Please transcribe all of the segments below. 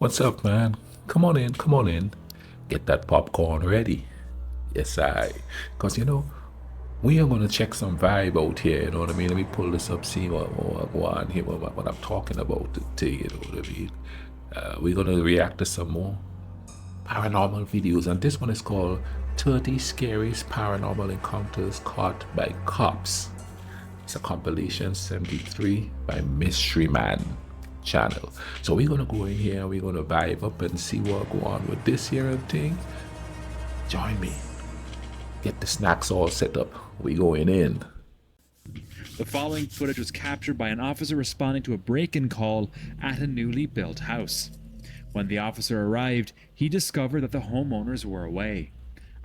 What's up, man? Come on in, come on in. Get that popcorn ready. Yes, I. Because, we are going to check some vibe out here, you know what I mean? Let me pull this up, see what go on here, what I'm talking about today, you know what I mean? We're going to react to some more paranormal videos, and this one is called 30 Scariest Paranormal Encounters Caught by Cops. It's a compilation 73 by Mystery Man channel. So we're gonna go in here and we're gonna vibe up and see what go on with this here thing. Join me. Get the snacks all set up. We going in. The following footage was captured by an officer responding to a break-in call at a newly built house. When the officer arrived, he discovered that the homeowners were away.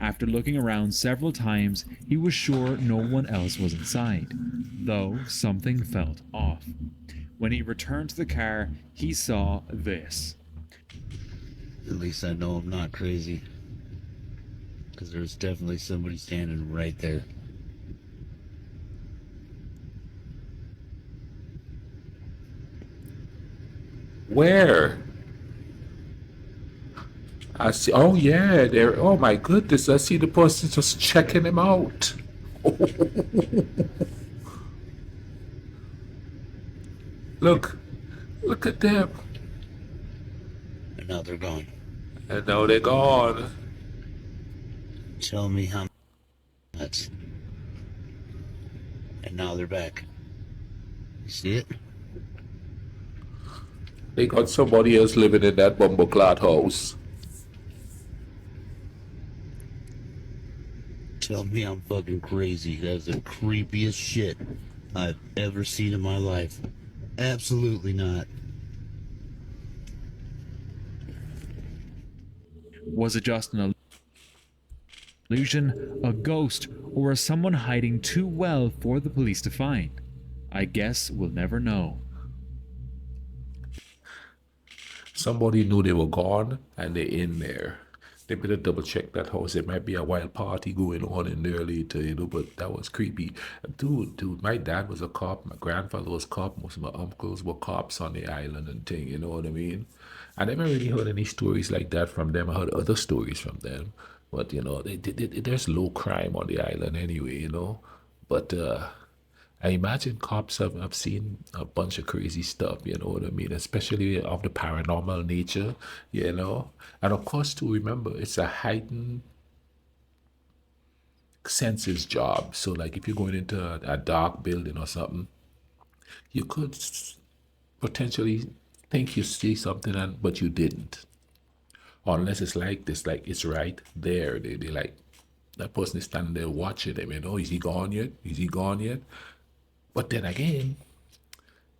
After looking around several times, he was sure no one else was inside, though something felt off. When he returned to the car, he saw this. At least I know I'm not crazy. Because there's definitely somebody standing right there. Where? I see. Oh yeah, there. Oh my goodness! I see the person just checking him out. Look, look at them. And now they're gone. And now they're gone. Tell me how nuts. And now they're back. You see it? They got somebody else living in that bumbleclad house. Tell me I'm fucking crazy. That's the creepiest shit I've ever seen in my life. Absolutely not. Was it just an illusion, a ghost, or was someone hiding too well for the police to find? I guess we'll never know. Somebody knew they were gone and they're in there. They better double check that house. There might be a wild party going on in there later, but that was creepy. Dude, my dad was a cop. My grandfather was a cop. Most of my uncles were cops on the island and thing, you know what I mean? I never really heard any stories like that from them. I heard other stories from them. But, there's low crime on the island anyway, But I imagine cops have seen a bunch of crazy stuff, you know what I mean? Especially of the paranormal nature. And of course, to remember, it's a heightened senses job. So, like, if you're going into a dark building or something, you could potentially think you see something, but you didn't. Unless it's like this, like it's right there. They like, that person is standing there watching them, is he gone yet? Is he gone yet? But then again,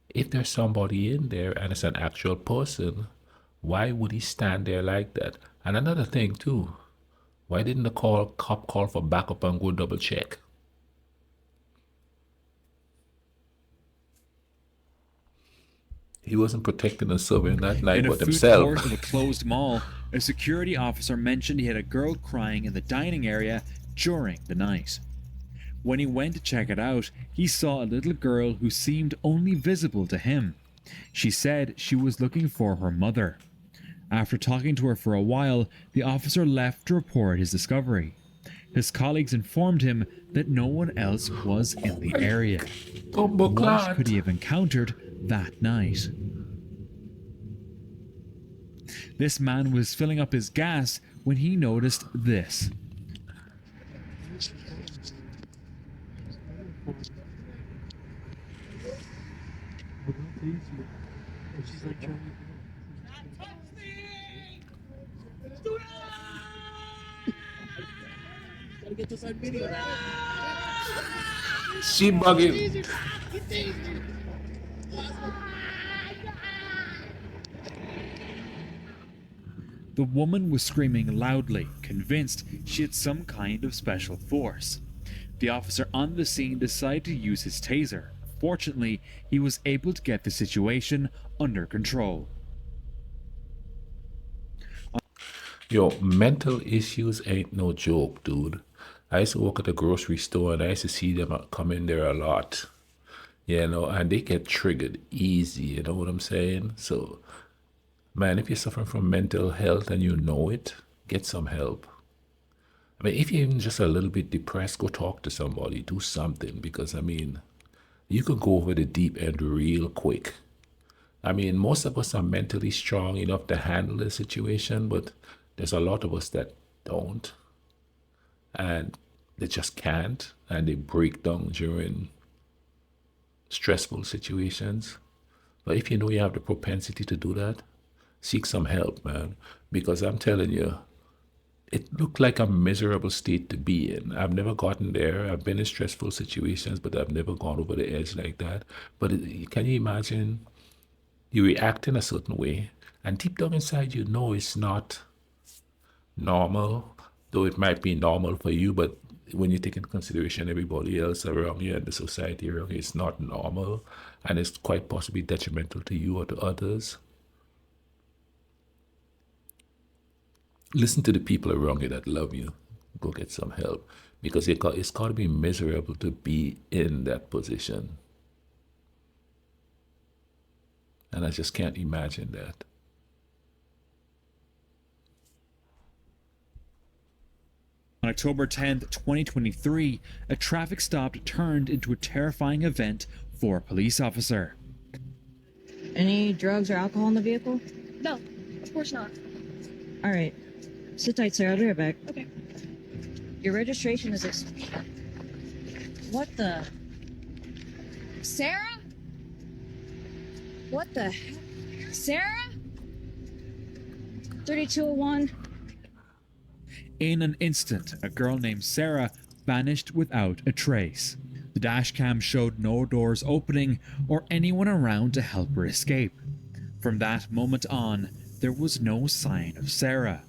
if there's somebody in there and it's an actual person, why would he stand there like that? And another thing too, why didn't the cop call for backup and go double check? He wasn't protecting and serving that night In a but food himself. court of a closed mall, a security officer mentioned he had a girl crying in the dining area during the night. When he went to check it out, he saw a little girl who seemed only visible to him. She said she was looking for her mother. After talking to her for a while, the officer left to report his discovery. His colleagues informed him that no one else was in the area. What could he have encountered that night? This man was filling up his gas when he noticed this. She bugging. The woman was screaming loudly, convinced she had some kind of special force. The officer on the scene decided to use his taser. Fortunately, he was able to get the situation under control. Yo, mental issues ain't no joke, dude. I used to work at a grocery store and I used to see them come in there a lot. And they get triggered easy, you know what I'm saying? So Man, if you're suffering from mental health and you know it, get some help. I mean, if you're even just a little bit depressed, go talk to somebody, do something, because I mean, you could go over the deep end real quick. I mean, most of us are mentally strong enough to handle the situation, but there's a lot of us that don't, and they just can't, and they break down during stressful situations. But if you know you have the propensity to do that, seek some help, man, because I'm telling you, it looked like a miserable state to be in. I've never gotten there. I've been in stressful situations, but I've never gone over the edge like that. But can you imagine you react in a certain way, and deep down inside, you know it's not normal, though it might be normal for you, but when you take into consideration everybody else around you and the society around you, it's not normal, and it's quite possibly detrimental to you or to others. Listen to the people around you that love you. Go get some help, because it's got to be miserable to be in that position. And I just can't imagine that. On October 10th, 2023, a traffic stop turned into a terrifying event for a police officer. Any drugs or alcohol in the vehicle? No, of course not. All right. Sit tight, sir. I'll be right back. Okay. Your registration is What the? Sarah? What the heck? Sarah? 3201. In an instant, a girl named Sarah vanished without a trace. The dashcam showed no doors opening or anyone around to help her escape. From that moment on, there was no sign of Sarah.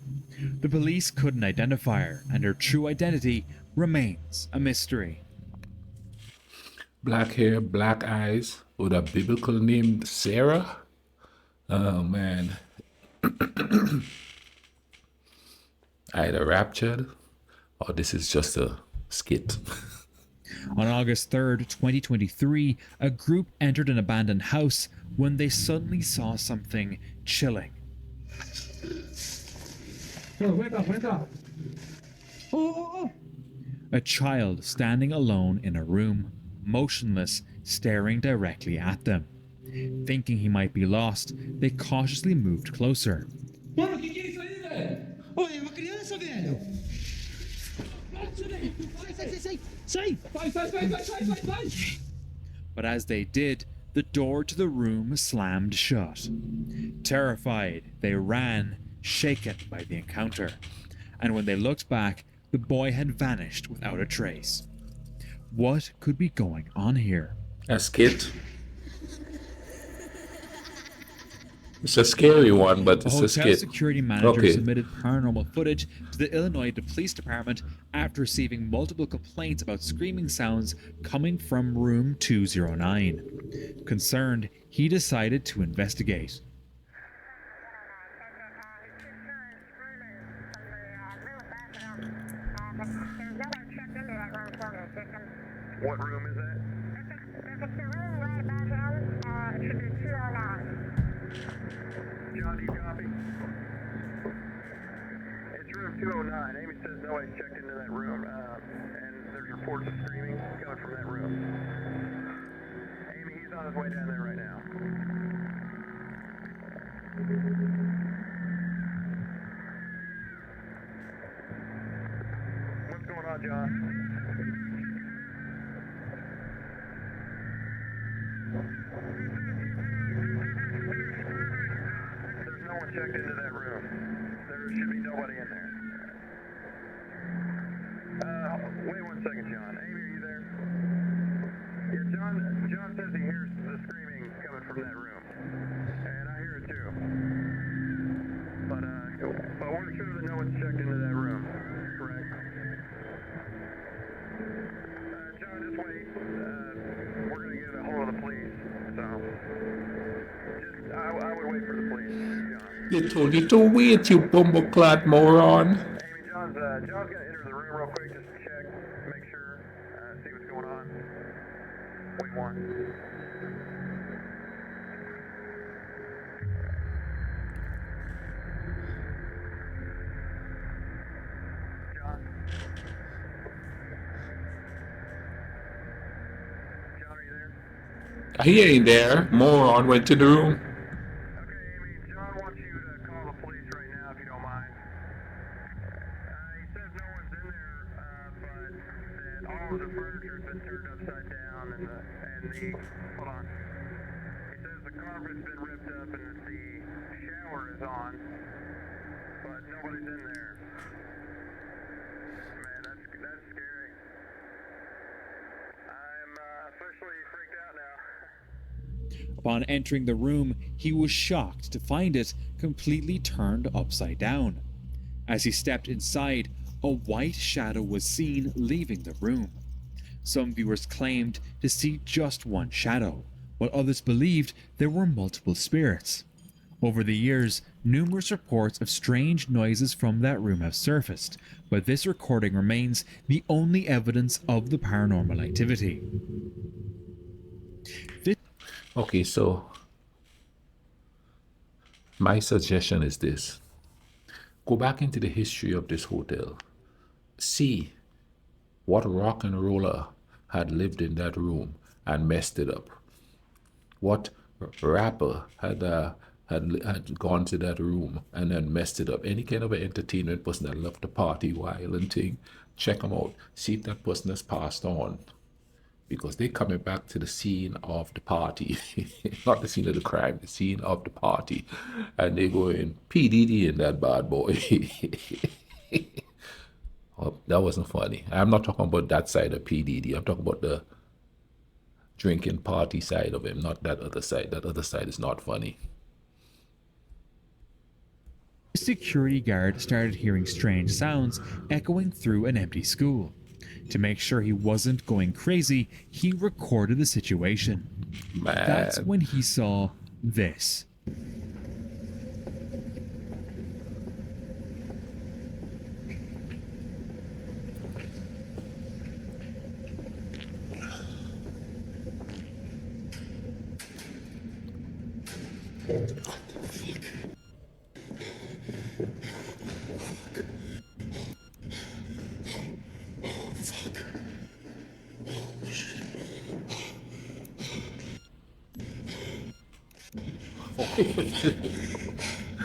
The police couldn't identify her, and her true identity remains a mystery. Black hair, black eyes, with a biblical name, Sarah? Oh, man. Either raptured, or this is just a skit. On August 3rd, 2023, a group entered an abandoned house when they suddenly saw something chilling. A child standing alone in a room, motionless, staring directly at them. Thinking he might be lost, they cautiously moved closer. Mano, que é isso aí, velho? Ô, é uma criança, velho! Sai! Sai! But as they did, the door to the room slammed shut. Terrified, they ran, shaken by the encounter. And when they looked back, the boy had vanished without a trace. What could be going on here? A skit. It's a scary one, but A it's a hotel skit. security manager Okay. submitted paranormal footage to the Illinois Police Department after receiving multiple complaints about screaming sounds coming from room 209. Concerned, he decided to investigate. What room is that? John, do you copy? It's room 209. Amy says nobody checked into that room, and there's reports of screaming coming from that room. Amy, he's on his way down there right now. What's going on, John? There's no one checked into that room. There should be nobody in there. Wait 1 second, John. Amy, are you there? Yeah, John says he hears the screaming coming from that room. And I hear it too. But we're sure that no one's checked into that room. Correct? John, just wait. We're going to get a hold of the police. So, I would wait for the police, John. You told me to wait, you bumbleclad moron. Amy, John's going to enter the room real quick, just to check, make sure, see what's going on. Wait one. He ain't there. Moron went to the room. Okay, Amy, John wants you to call the police right now if you don't mind. He says no one's in there, but that all of the furniture's been turned upside down and the hold on. He says the carpet's been ripped up and the shower is on, but nobody's in there. Man, that's scary. I'm officially freaked out now. Upon entering the room, he was shocked to find it completely turned upside down. As he stepped inside, a white shadow was seen leaving the room. Some viewers claimed to see just one shadow, while others believed there were multiple spirits. Over the years, numerous reports of strange noises from that room have surfaced, but this recording remains the only evidence of the paranormal activity. Okay, so my suggestion is this. Go back into the history of this hotel. See what rock and roller had lived in that room and messed it up. What rapper had gone to that room and then messed it up. Any kind of an entertainment person that loved to party wild and thing, check them out. See if that person has passed on. Because they're coming back to the scene of the party. Not the scene of the crime, the scene of the party. And they go in, P. Diddy in that bad boy. Oh, that wasn't funny. I'm not talking about that side of P. Diddy. I'm talking about the drinking party side of him, not that other side. That other side is not funny. The security guard started hearing strange sounds echoing through an empty school. To make sure he wasn't going crazy, he recorded the situation. Man. That's when he saw this.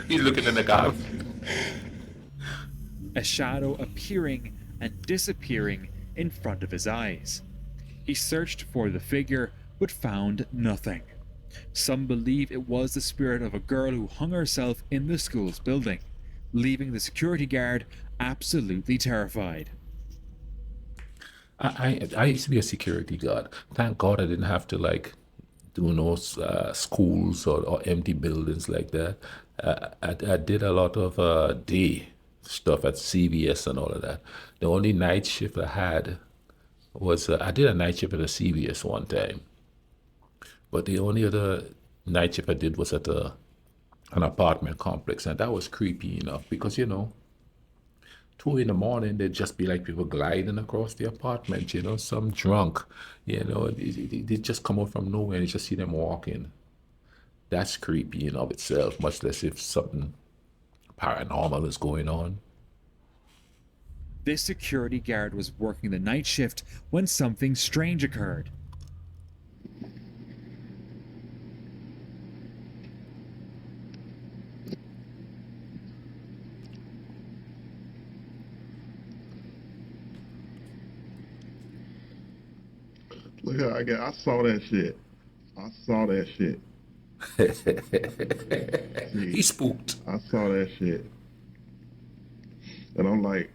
He's looking in the car. A shadow appearing and disappearing in front of his eyes. He searched for the figure but found nothing. Some believe it was the spirit of a girl who hung herself in the school's building, leaving the security guard absolutely terrified. I used to be a security guard. Thank God I didn't have to do no schools or empty buildings like that. I did a lot of day stuff at CVS and all of that. The only night shift I had was I did a night shift at a CVS one time, but the only other night shift I did was at an apartment complex, and that was creepy enough because 2 in the morning, there'd just be like people gliding across the apartment, some drunk, they just come out from nowhere and you just see them walking. That's creepy in of itself, much less if something paranormal is going on. This security guard was working the night shift when something strange occurred. Look how I saw that shit. I saw that shit. He spooked. I saw that shit. And I'm like,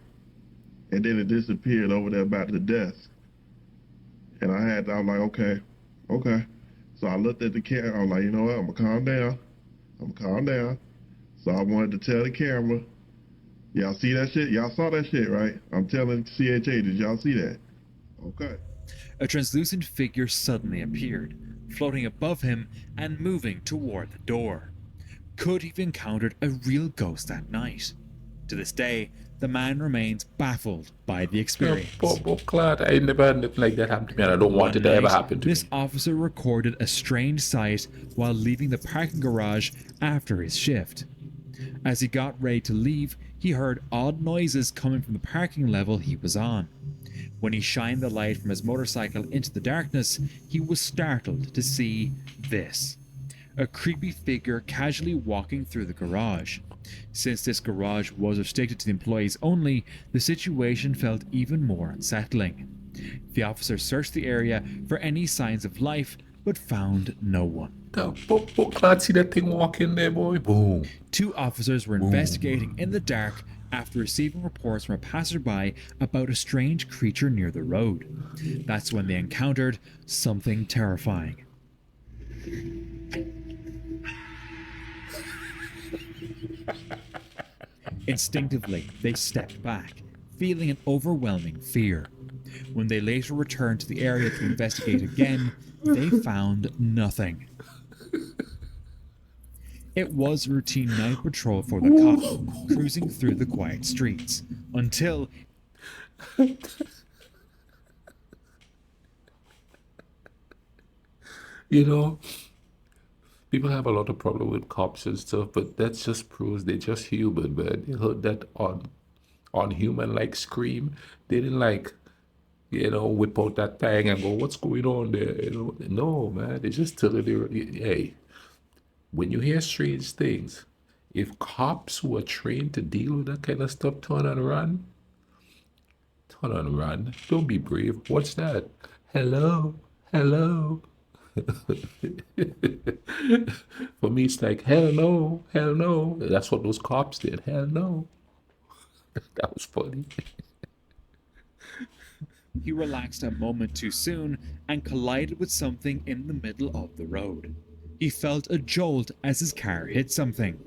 and then it disappeared over there by the desk. And I was like, okay. So I looked at the camera. I was like, you know what? I'm gonna calm down. So I wanted to tell the camera, y'all see that shit? Y'all saw that shit, right? I'm telling CHA, did y'all see that? Okay. A translucent figure suddenly appeared, floating above him and moving toward the door. Could he have encountered a real ghost that night? To this day, the man remains baffled by the experience. Poor Claude, I never had anything like that happen to me, and I don't want it to ever happen to me. This officer recorded a strange sight while leaving the parking garage after his shift. As he got ready to leave, he heard odd noises coming from the parking level he was on. When he shined the light from his motorcycle into the darkness, he was startled to see this: a creepy figure casually walking through the garage. Since this garage was restricted to the employees only, the situation felt even more unsettling. The officer searched the area for any signs of life, but found no one. Can't see that thing walking there, boy. Boom. 2 officers were investigating in the dark after receiving reports from a passerby about a strange creature near the road. That's when they encountered something terrifying. Instinctively, they stepped back, feeling an overwhelming fear. When they later returned to the area to investigate again, they found nothing. It was routine night patrol for the cop, cruising through the quiet streets, until You know, people have a lot of problem with cops and stuff, but that just proves they're just human, man. They heard that on human like scream. They didn't like, whip out that thing and go, what's going on there? No, man. They just tell it, hey, when you hear strange things, if cops who are trained to deal with that kind of stuff turn and run, don't be brave. What's that? Hello, hello. For me, it's like, hell no, hell no. That's what those cops did. Hell no. That was funny. he relaxed a moment too soon and collided with something in the middle of the road. He felt a jolt as his car hit something.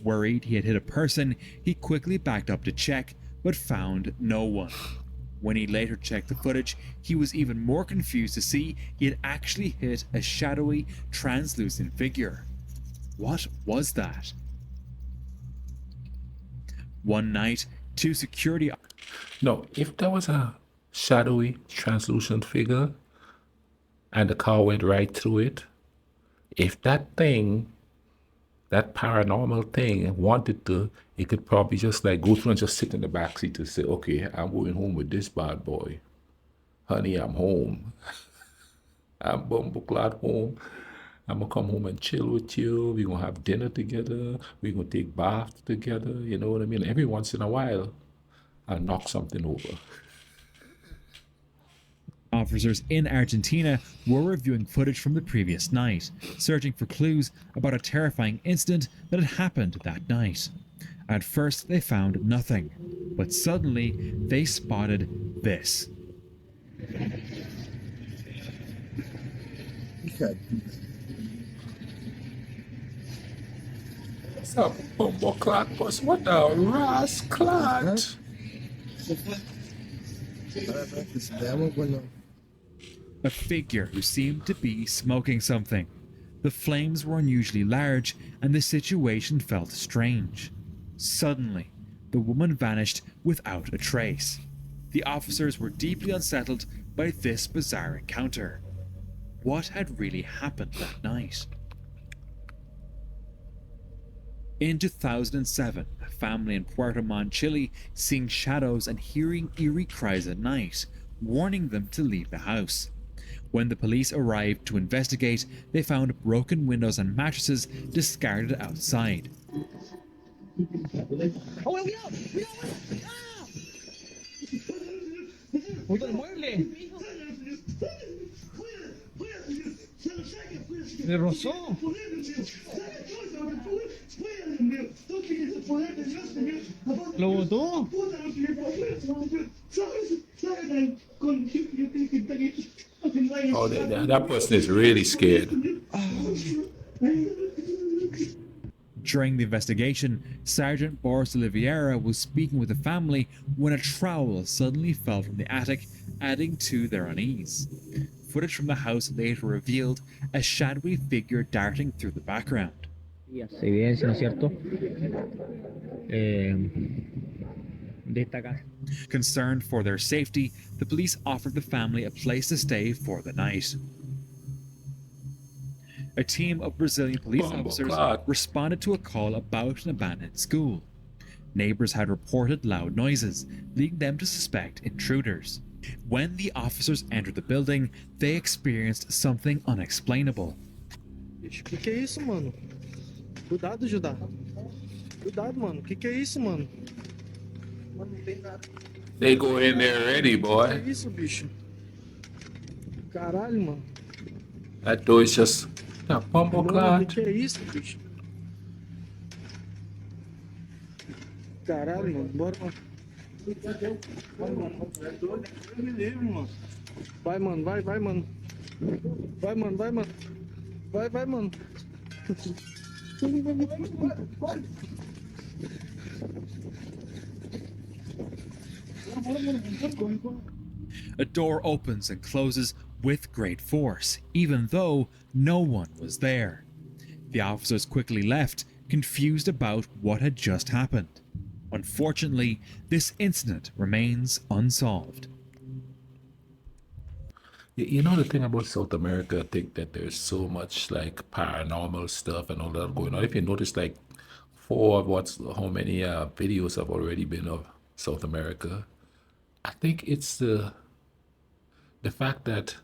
Worried he had hit a person, he quickly backed up to check, but found no one. When he later checked the footage, he was even more confused to see he had actually hit a shadowy, translucent figure. What was that? One night, 2 security... No, if there was a shadowy, translucent figure and the car went right through it, if that thing, that paranormal thing wanted to, it could probably just like go through and just sit in the backseat to say, okay, I'm going home with this bad boy. Honey, I'm home. I'm bumbleclad home. I'm going to come home and chill with you. We're going to have dinner together. We're going to take baths together. You know what I mean? Every once in a while, I'll knock something over. Officers in Argentina were reviewing footage from the previous night, searching for clues about a terrifying incident that had happened that night. At first, they found nothing, but suddenly they spotted this. What's up, bumbleclad boss? What a rasclad! A figure who seemed to be smoking something. The flames were unusually large, and the situation felt strange. Suddenly, the woman vanished without a trace. The officers were deeply unsettled by this bizarre encounter. What had really happened that night? In 2007, a family in Puerto Montt, Chile, seeing shadows and hearing eerie cries at night, warning them to leave the house. When the police arrived to investigate, they found broken windows and mattresses discarded outside. ¡Oh, cuidado! ¡Cuidado! ¡Ah! ¡Puto el mueble! ¡Me rozó! ¿Lo botó? Oh, that person is really scared. During the investigation, Sergeant Boris Oliveira was speaking with the family when a trowel suddenly fell from the attic, adding to their unease. Footage from the house later revealed a shadowy figure darting through the background. Evidencia, ¿no es cierto? De esta casa. Concerned for their safety, the police offered the family a place to stay for the night. A team of Brazilian police officers responded to a call about an abandoned school. Neighbors had reported loud noises, leading them to suspect intruders. When the officers entered the building, they experienced something unexplainable. Bicho, que é isso, mano? Cuidado, Judá. Cuidado, mano. Que é isso, mano? Mano, não tem nada. They go in there already, Que boy. é isso, bicho? Caralho, mano. That door is just a bumble Mano, clot. que é isso, bicho? Caralho, mano. Bora, mano. Me livre, mano. Vai, mano. Vai, mano. Vai, mano. Vai, mano. A door opens and closes with great force, even though no one was there. The officers quickly left, confused about what had just happened. Unfortunately, this incident remains unsolved. You know the thing about South America, I think that there's so much like paranormal stuff and all that going on. If you notice, like how many videos have already been of South America, I think it's the fact that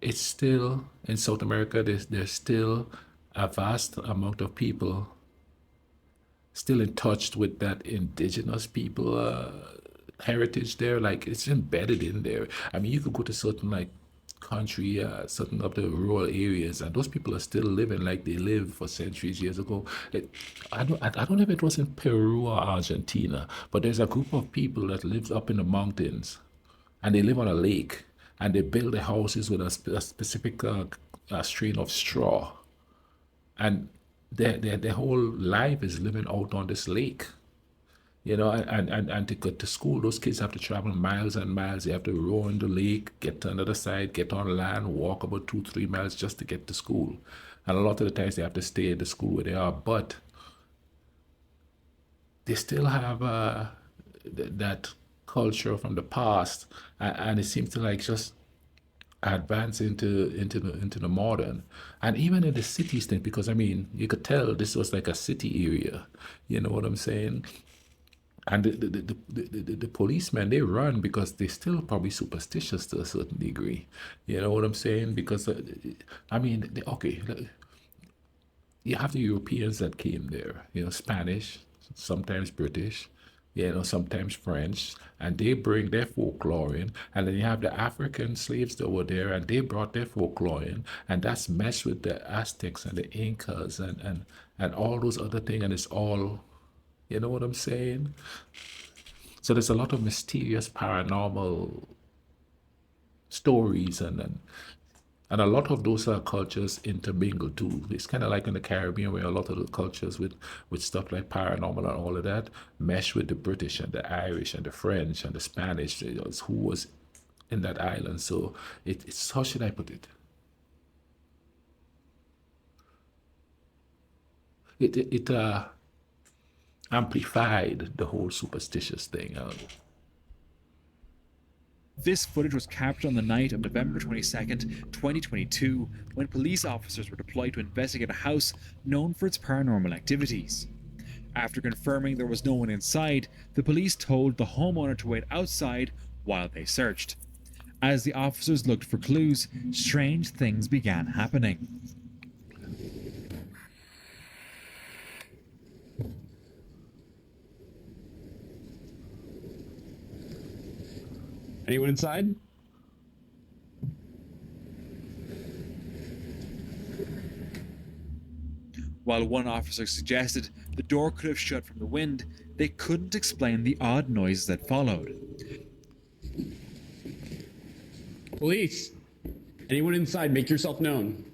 it's still in South America. There's still a vast amount of people still in touch with that indigenous people heritage there. Like it's embedded in there. I mean, you could go to certain like country, certain of the rural areas, and those people are still living like they lived for centuries years ago. I don't know if it was in Peru or Argentina, but there's a group of people that lives up in the mountains, and they live on a lake, and they build their houses with a specific strain of straw, and their whole life is living out on this lake. You know, and to go to school, those kids have to travel miles and miles. They have to row in the lake, get to another side, get on land, walk about 2-3 miles just to get to school. And a lot of the times they have to stay at the school where they are, but they still have that culture from the past, and it seems to like just advance into the modern, and even in the cities thing, because I mean you could tell this was like a city area. You know what I'm saying? And the policemen, they run because they're still probably superstitious to a certain degree. You know what I'm saying? Because, I mean, okay, you have the Europeans that came there, you know, Spanish, sometimes British, you know, sometimes French, and they bring their folklore in. And then you have the African slaves that were there, and they brought their folklore in, and that's meshed with the Aztecs and the Incas and all those other things, and it's all, you know what I'm saying? So there's a lot of mysterious paranormal stories, and a lot of those cultures intermingle too. It's kind of like in the Caribbean, where a lot of the cultures with stuff like paranormal and all of that mesh with the British and the Irish and the French and the Spanish, you know, who was in that island. So it's, how should I put it? It amplified the whole superstitious thing. This footage was captured on the night of November 22nd, 2022, when police officers were deployed to investigate a house known for its paranormal activities. After confirming there was no one inside, the police told the homeowner to wait outside while they searched. As the officers looked for clues, strange things began happening. Anyone inside? While one officer suggested the door could have shut from the wind, they couldn't explain the odd noises that followed. Police! Anyone inside, make yourself known.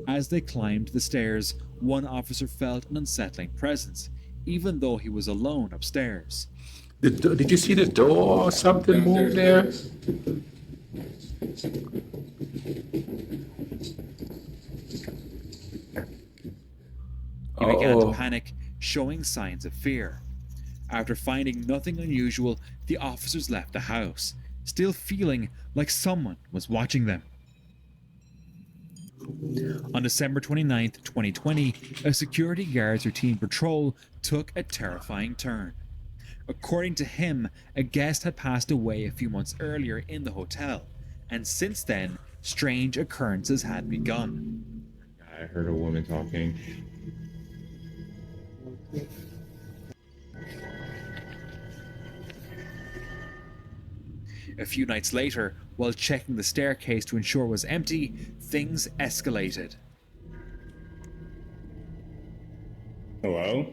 As they climbed the stairs, one officer felt an unsettling presence, even though he was alone upstairs. Did you see the door or something move there? He began to panic, showing signs of fear. After finding nothing unusual, the officers left the house, still feeling like someone was watching them. On December 29th, 2020, a security guard's routine patrol took a terrifying turn. According to him, a guest had passed away a few months earlier in the hotel, and since then, strange occurrences had begun. I heard a woman talking. A few nights later, while checking the staircase to ensure it was empty, things escalated. Hello?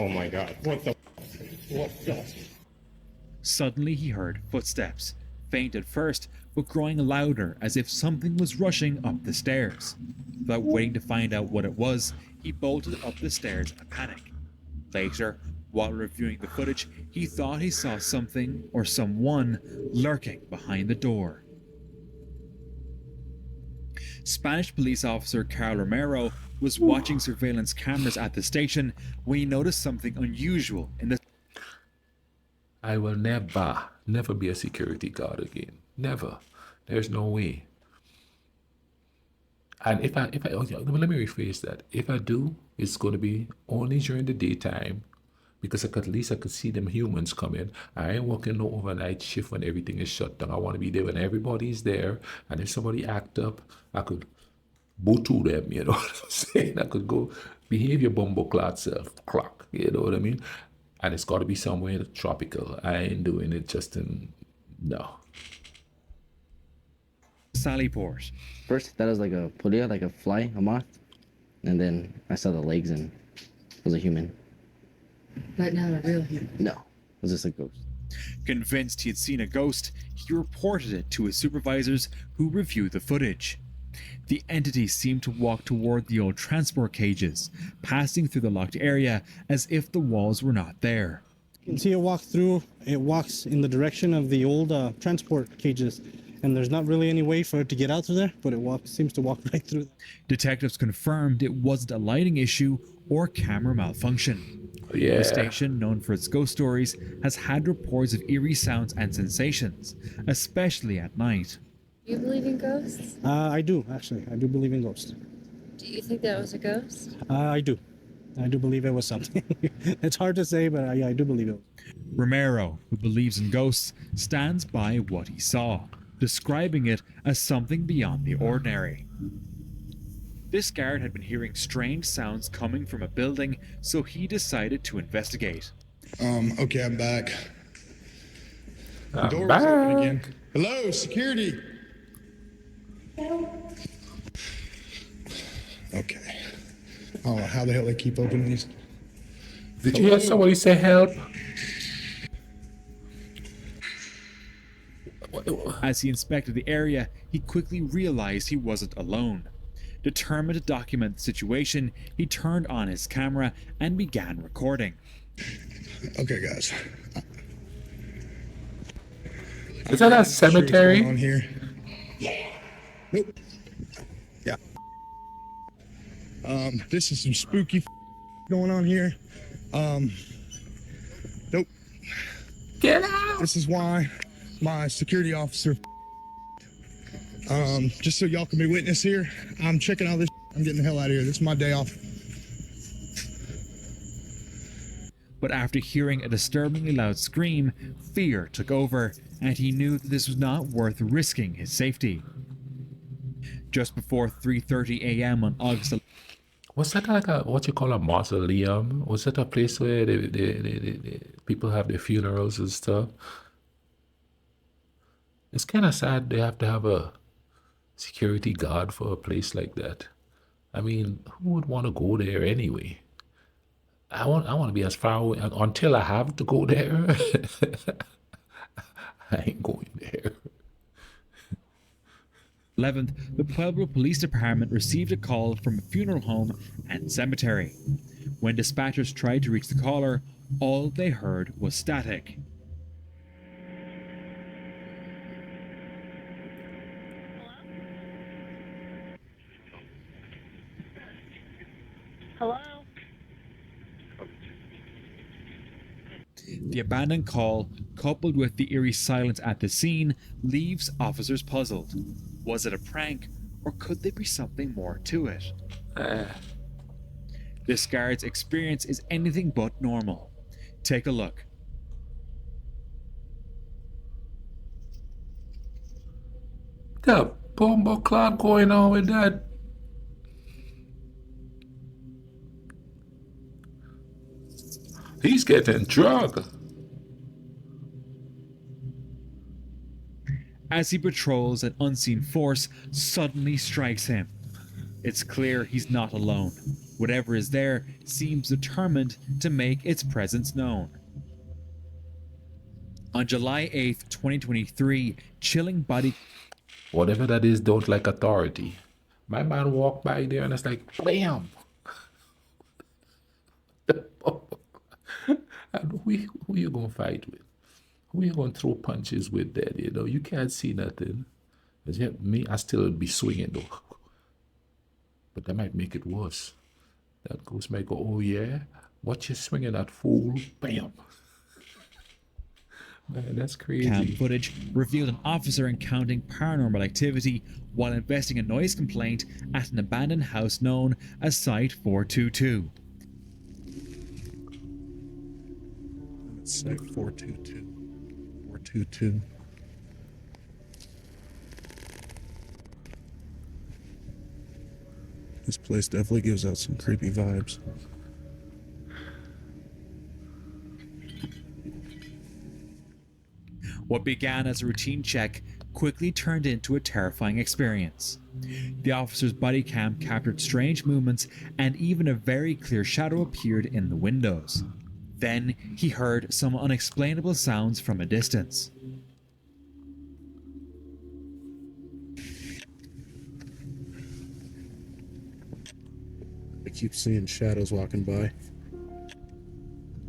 Oh my god. What the? What the? Suddenly he heard footsteps, faint at first, but growing louder as if something was rushing up the stairs. Without waiting to find out what it was, he bolted up the stairs in a panic. Later, while reviewing the footage, he thought he saw something or someone lurking behind the door. Spanish police officer Carl Romero was watching surveillance cameras at the station when he noticed something unusual in the... I will never be a security guard again. Never. There's no way. And if I, let me rephrase that. If I do, it's going to be only during the daytime, because at least I could see them humans coming. I ain't working no overnight shift when everything is shut down. I want to be there when everybody's there. And if somebody act up, I could boot to them, you know what I'm saying? I could go behave your bumbleclot self, clock, you know what I mean? And it's got to be somewhere tropical. I ain't doing it just in, no. Sallyport. First, that was like a polilla, like a fly, a moth. And then I saw the legs and it was a human. But not a real human. No, it was just a ghost. Convinced he had seen a ghost, he reported it to his supervisors, who reviewed the footage. The entity seemed to walk toward the old transport cages, passing through the locked area as if the walls were not there. You can see it walk through. It walks in the direction of the old transport cages, and there's not really any way for it to get out through there, but it seems to walk right through. Detectives confirmed it wasn't a lighting issue or camera malfunction. Yeah. The station, known for its ghost stories, has had reports of eerie sounds and sensations, especially at night. You believe in ghosts? I do, actually. I do believe in ghosts. Do you think that was a ghost? I do. I do believe it was something. It's hard to say, but I do believe it. Romero, who believes in ghosts, stands by what he saw, describing it as something beyond the ordinary. This guard had been hearing strange sounds coming from a building, so he decided to investigate. Okay, I'm back. The I'm door back. is open again. Hello, security. Okay. Oh, how the hell they keep opening these? Did you hear somebody say help? As he inspected the area, he quickly realized he wasn't alone. Determined to document the situation, he turned on his camera and began recording. Okay, guys. Is that a cemetery? On here. Nope. Yeah. This is some spooky going on here. Nope. Get out! This is why my security officer, just so y'all can be witness here, I'm checking all this. I'm getting the hell out of here. This is my day off. But after hearing a disturbingly loud scream, fear took over, and he knew that this was not worth risking his safety. Just before 3:30 a.m. on August 11th, Was that like a, what you call a mausoleum? Was that a place where the people have their funerals and stuff? It's kind of sad they have to have a security guard for a place like that. I mean, who would want to go there anyway? I want to be as far away until I have to go there. I ain't going there. 11th, the Pueblo Police Department received a call from a funeral home and cemetery. When dispatchers tried to reach the caller, all they heard was static. Hello? The abandoned call, coupled with the eerie silence at the scene, leaves officers puzzled. Was it a prank, or could there be something more to it? This guard's experience is anything but normal. Take a look. The bumbo cloud going on with that? He's getting drunk. As he patrols, an unseen force suddenly strikes him. It's clear he's not alone. Whatever is there seems determined to make its presence known. On July 8th, 2023, chilling body... Whatever that is, don't like authority. My man walked by there and it's like, bam! And who you gonna fight with? Who you gonna throw punches with that? You know, you can't see nothing. But yet, me, I still be swinging though. But that might make it worse. That ghost might go, oh yeah? What you swinging at, fool? Bam! Man, that's crazy. Cam footage revealed an officer encountering paranormal activity while investigating a noise complaint at an abandoned house known as Site 422. Site 422. 422. This place definitely gives out some creepy vibes. What began as a routine check quickly turned into a terrifying experience. The officer's body cam captured strange movements and even a very clear shadow appeared in the windows. Then he heard some unexplainable sounds from a distance. I keep seeing shadows walking by.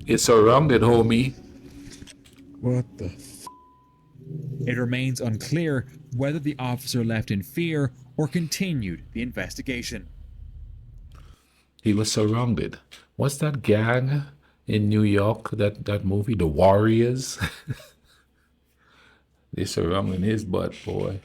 It's surrounded, homie. What the It remains unclear whether the officer left in fear or continued the investigation. He was surrounded. What's that gang in New York, that movie, The Warriors? They surrounding his butt, boy.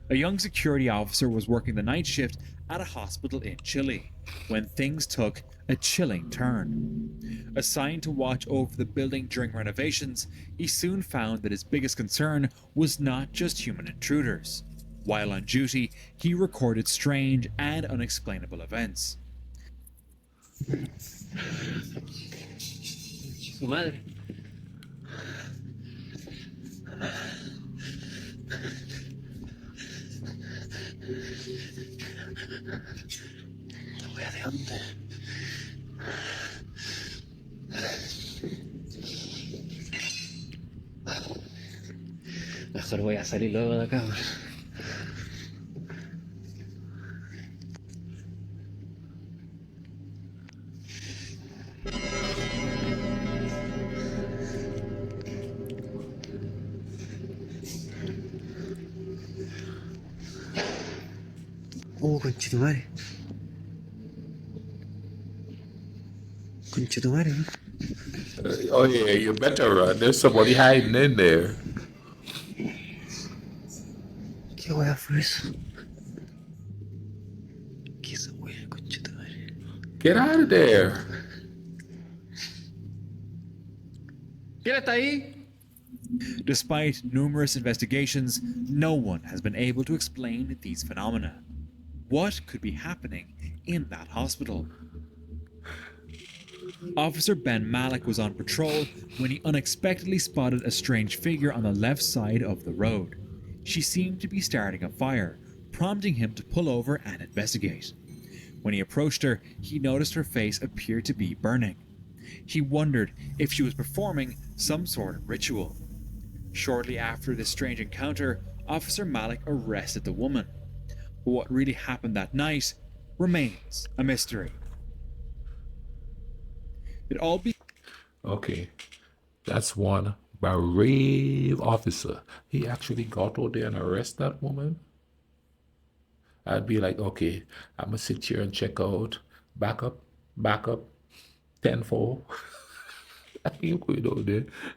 A young security officer was working the night shift at a hospital in Chile when things took a chilling turn. Assigned to watch over the building during renovations, he soon found that his biggest concern was not just human intruders. While on duty, he recorded strange and unexplainable events. Su madre. La wea de dónde. Mejor voy a salir luego de acá. Conchetumare. Conchetumare, ¿no? Oh yeah, you better run. There's somebody hiding in there. ¿Qué wea fue eso? ¿Qué es esa wea, conchetumare? Get out of there. ¿Quién está ahí? Despite numerous investigations, no one has been able to explain these phenomena. What could be happening in that hospital? Officer Ben Malik was on patrol when he unexpectedly spotted a strange figure on the left side of the road. She seemed to be starting a fire, prompting him to pull over and investigate. When he approached her, he noticed her face appeared to be burning. He wondered if she was performing some sort of ritual. Shortly after this strange encounter, Officer Malik arrested the woman. But what really happened that night remains a mystery. It all be Okay, that's one brave officer. He actually got out there and arrested that woman. I'd be like, okay, I'm gonna sit here and check out Back up, back up. 10-4. You know,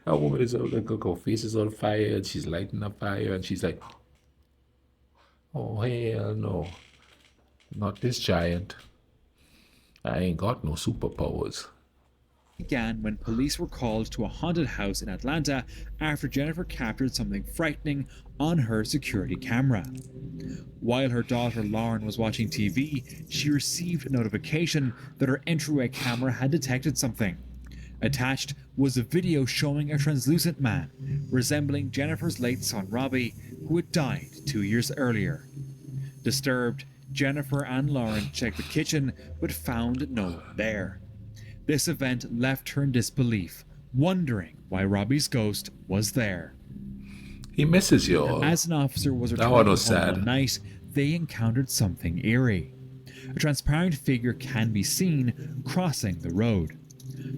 that woman is like her face is on fire and she's lighting a fire and she's like, oh hell no, not this giant. I ain't got no superpowers. Began when police were called to a haunted house in Atlanta after Jennifer captured something frightening on her security camera. While her daughter Lauren was watching TV, she received a notification that her entryway camera had detected something. Attached was a video showing a translucent man, resembling Jennifer's late son Robbie, who had died 2 years earlier. Disturbed, Jennifer and Lauren checked the kitchen but found no one there. This event left her in disbelief, wondering why Robbie's ghost was there. He misses you all. As an officer was That returning one home was sad. one night, they encountered something eerie. A transparent figure can be seen crossing the road.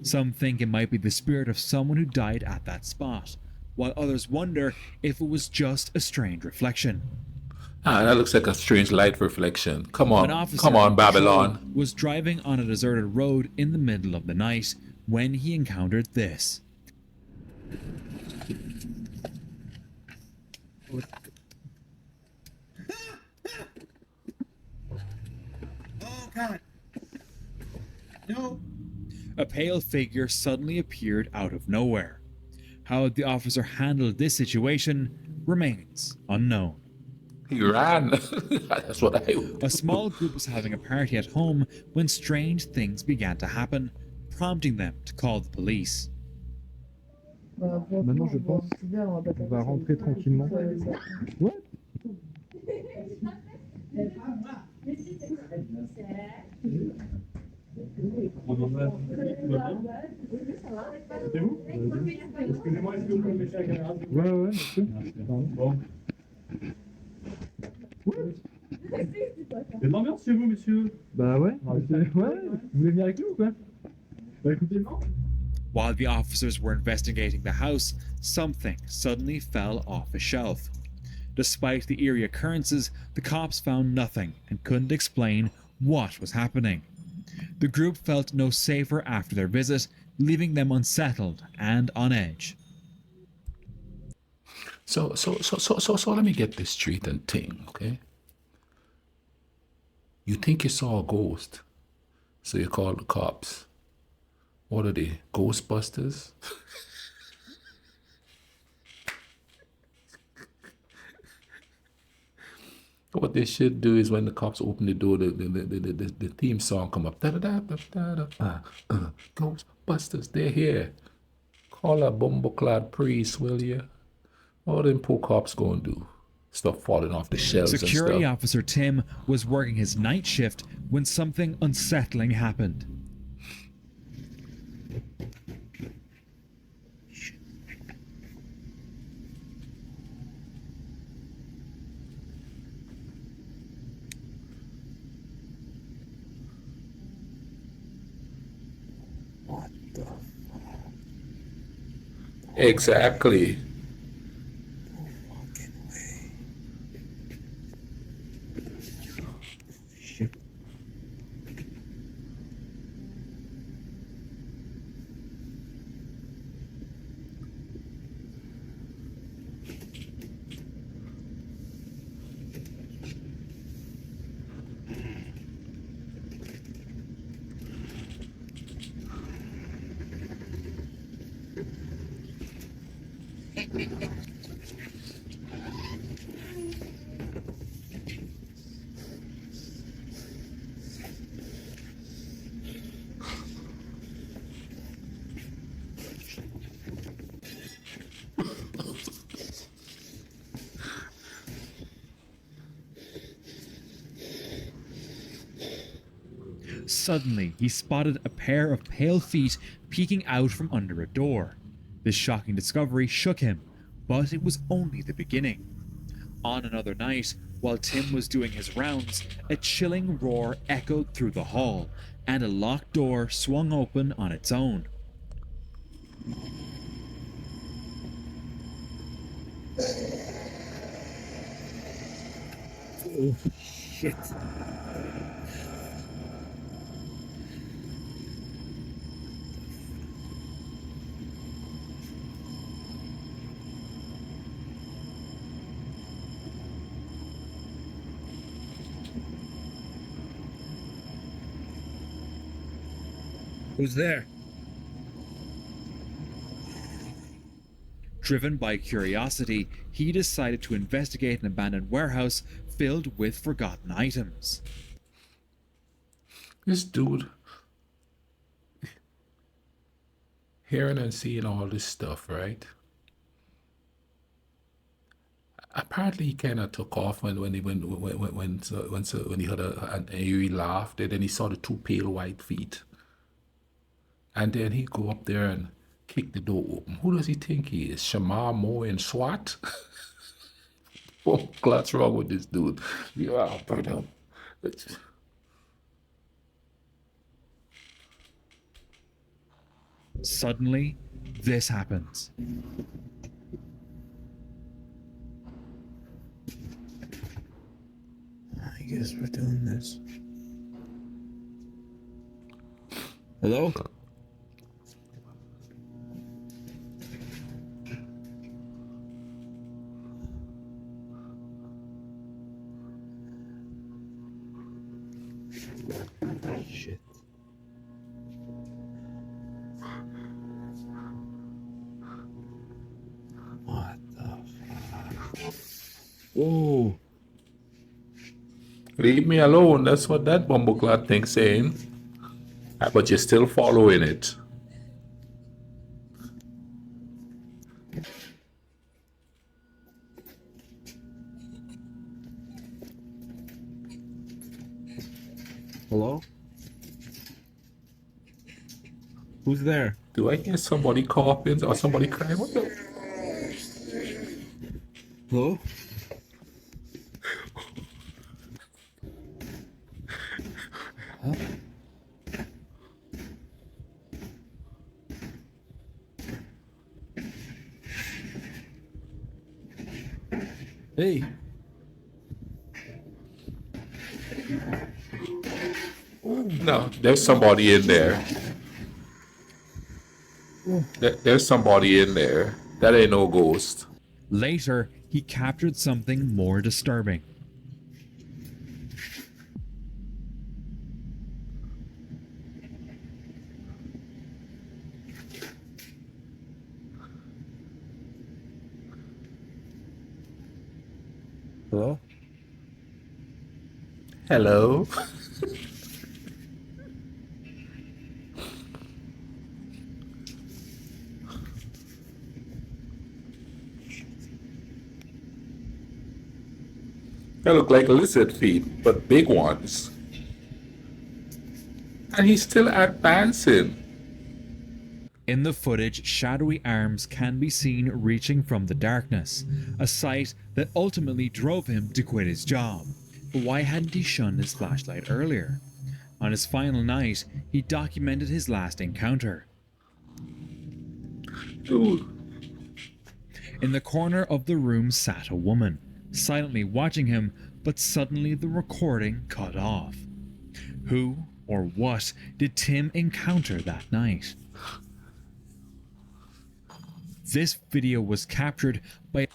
Some think it might be the spirit of someone who died at that spot, while others wonder if it was just a strange reflection. Ah, that looks like a strange light reflection. Come An on, officer come on, on patrol Babylon. was driving on a deserted road in the middle of the night when he encountered this. Oh, God. No. A pale figure suddenly appeared out of nowhere. How the officer handled this situation remains unknown. He ran. That's what I would. A small group was having a party at home when strange things began to happen, prompting them to call the police. Maintenant, je pense qu'on va rentrer tranquillement. Ouais. Excusez-moi, est-ce que vous pouvez baisser la caméra? Ouais, ouais, monsieur. Bon. Il y a de l'ambiance chez vous, monsieur? Bah ouais, ouais, vous voulez venir avec nous ou quoi? Bah écoutez, non. While the officers were investigating the house, something suddenly fell off a shelf. Despite the eerie occurrences, the cops found nothing and couldn't explain what was happening. The group felt no safer after their visit, leaving them unsettled and on edge. So let me get this straight and thing, okay? You think you saw a ghost, so you call the cops. What are they, Ghostbusters? What they should do is when the cops open the door, the theme song come up. Ghostbusters, they're here. Call a bumbleclad priest, will you? What them poor cops gonna do? Stuff falling off the shelves Security and stuff. officer Tim was working his night shift when something unsettling happened. Exactly. Suddenly, he spotted a pair of pale feet peeking out from under a door. This shocking discovery shook him, but it was only the beginning. On another night, while Tim was doing his rounds, a chilling roar echoed through the hall, and a locked door swung open on its own. Oh, shit. Who's there? Driven by curiosity, he decided to investigate an abandoned warehouse filled with forgotten items. This dude, hearing and seeing all this stuff, right? Apparently, he kind of took off when he heard an eerie laugh. Then he saw the two pale white feet, and then he go up there and kick the door open. Who does he think he is? Shamar Moore and SWAT? What's wrong with this dude? Yeah, brother. Suddenly, this happens. I guess we're doing this. Hello? Shit. What the fuck? Whoa. Leave me alone. That's what that bumbleclad thing's saying. But you're still following it. Hello? Who's there? Do I hear somebody coughing or somebody crying? What the? Hello? Huh? Hey. No, there's somebody in there. There's somebody in there. That ain't no ghost. Later, he captured something more disturbing. Hello? Hello? They look like lizard feet, but big ones. And he's still advancing. In the footage, shadowy arms can be seen reaching from the darkness, a sight that ultimately drove him to quit his job. But why hadn't he shunned his flashlight earlier? On his final night, he documented his last encounter. Dude. In the corner of the room sat a woman, silently watching him, but suddenly the recording cut off. Who or what did Tim encounter that night? This video was captured by...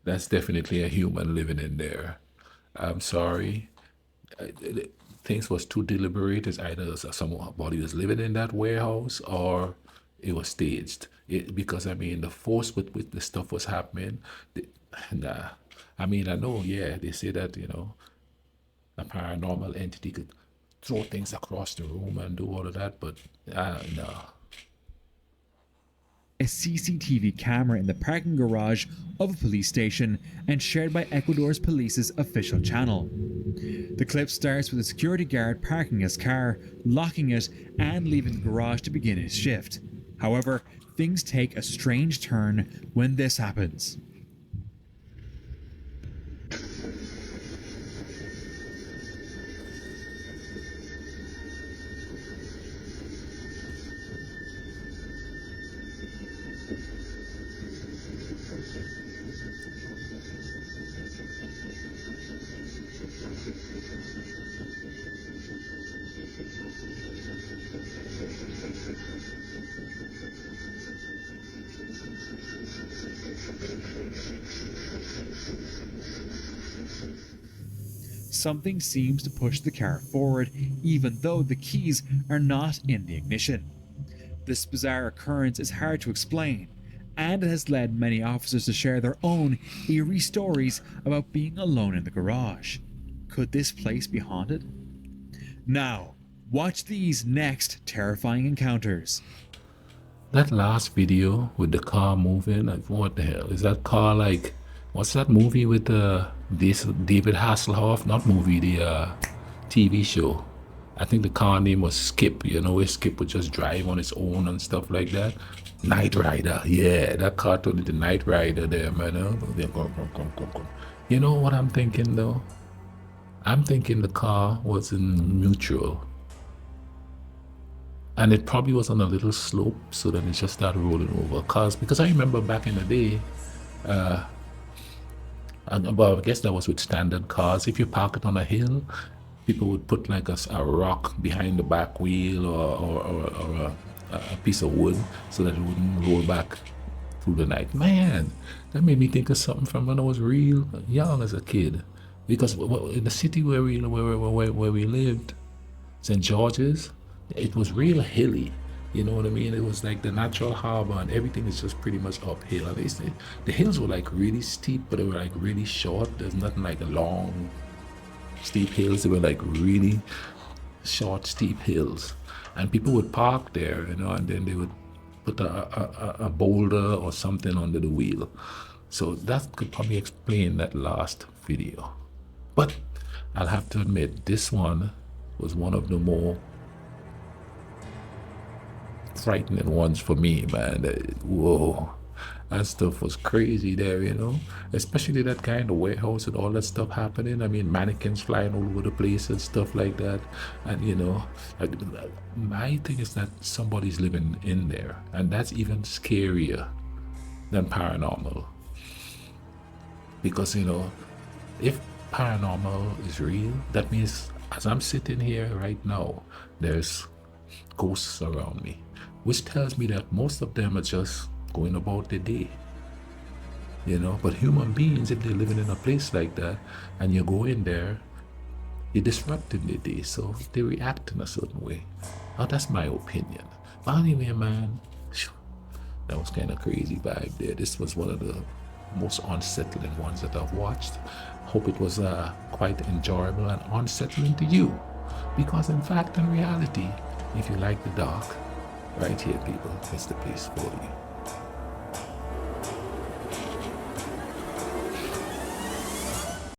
That's definitely a human living in there. I'm sorry. Things was too deliberate. It's either somebody was living in that warehouse or it was staged. Because, I mean, the force with the stuff was happening. Nah. I mean, I know, yeah, they say that, you know, a paranormal entity could throw things across the room and do all of that, but no. A CCTV camera in the parking garage of a police station and shared by Ecuador's police's official channel. The clip starts with a security guard parking his car, locking it, and leaving the garage to begin his shift. However, things take a strange turn when this happens. something seems to push the car forward even though the keys are not in the ignition. This bizarre occurrence is hard to explain, and it has led many officers to share their own eerie stories about being alone in the garage. Could this place be haunted? Now, watch these next terrifying encounters. That last video with the car moving, like, what the hell? Is that car like, what's that movie with this David Hasselhoff? Not movie, the TV show. I think the car name was Skip, you know, where Skip would just drive on its own and stuff like that. Knight Rider, yeah, that car turned into Knight Rider there, man. You know what I'm thinking though? I'm thinking the car was in neutral. And it probably was on a little slope, so then it just started rolling over. Because I remember back in the day, well, I guess that was with standard cars. If you park it on a hill, people would put like a rock behind the back wheel or a piece of wood so that it wouldn't roll back through the night. Man, that made me think of something from when I was real young as a kid. Because in the city where we lived, St. George's, it was real hilly. You know what I mean? It was like the natural harbor and everything is just pretty much uphill. At least the hills were like really steep, but they were like really short. There's nothing like long, steep hills. They were like really short, steep hills. And people would park there, you know, and then they would put a boulder or something under the wheel. So that could probably explain that last video. But I'll have to admit, this one was one of the more frightening ones for me, man. Whoa, that stuff was crazy there, you know, especially that kind of warehouse and all that stuff happening. I mean, mannequins flying all over the place and stuff like that. And you know, my thing is that somebody's living in there, and that's even scarier than paranormal. Because, you know, if paranormal is real, that means as I'm sitting here right now, there's ghosts around me, which tells me that most of them are just going about their day, you know. But human beings, if they're living in a place like that and you go in there, you're disrupting their day, so they react in a certain way. Now that's my opinion. But anyway, man, that was kind of crazy vibe there. This was one of the most unsettling ones that I've watched. Hope it was quite enjoyable and unsettling to you, because in fact, in reality, if you like the dark, right here, people, it's the place for you.